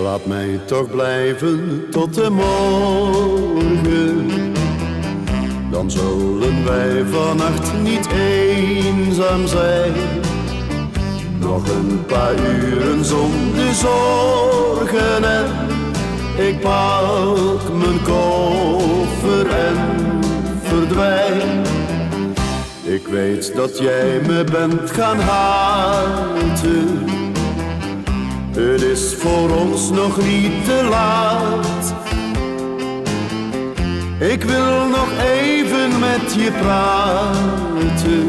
Laat mij toch blijven tot de morgen, dan zullen wij vannacht niet eenzaam zijn. Nog een paar uren zonder zorgen en ik pak mijn koffer en verdwijn. Ik weet dat jij me bent gaan haten. Het is voor ons nog niet te laat. Ik wil nog even met je praten.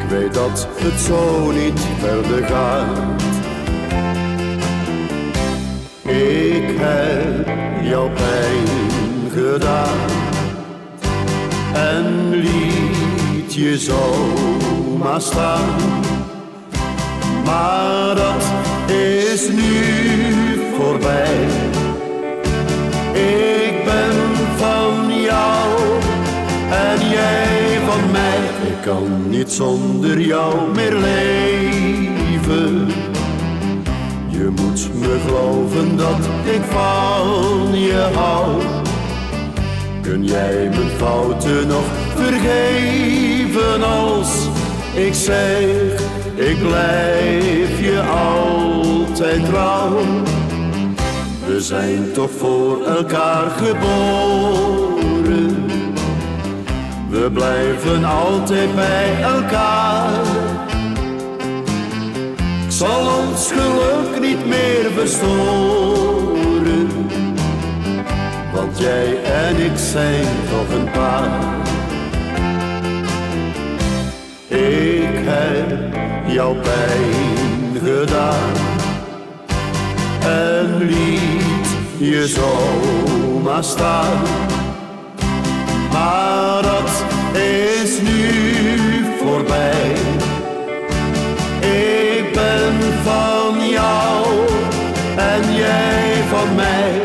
Ik weet dat het zo niet verder gaat. Ik heb jouw pijn gedaan en liet je zomaar staan. Maar dat is nu voorbij. Ik ben van jou en jij van mij. Ik kan niet zonder jou meer leven. Je moet me geloven dat ik van je hou. Kun jij mijn fouten nog vergeven als ik zeg, ik blijf je altijd trouw. We zijn toch voor elkaar geboren. We blijven altijd bij elkaar. Ik zal ons geluk niet meer verstoren, want jij en ik zijn toch een paar. Ik heb jouw pijn gedaan en liet je zomaar staan. Maar dat is nu voorbij. Ik ben van jou en jij van mij.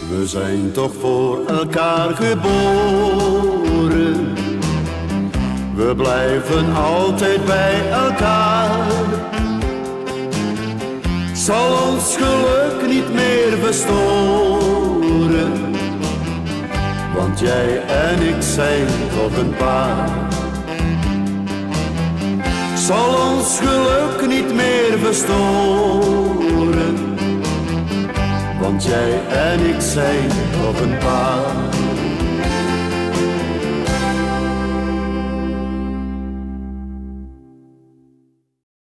We zijn toch voor elkaar geboren. We blijven altijd bij elkaar. Zal ons geluk niet meer verstoren, want jij en ik zijn toch een paar. Zal ons geluk niet meer verstoren, want jij en ik zijn toch een paar.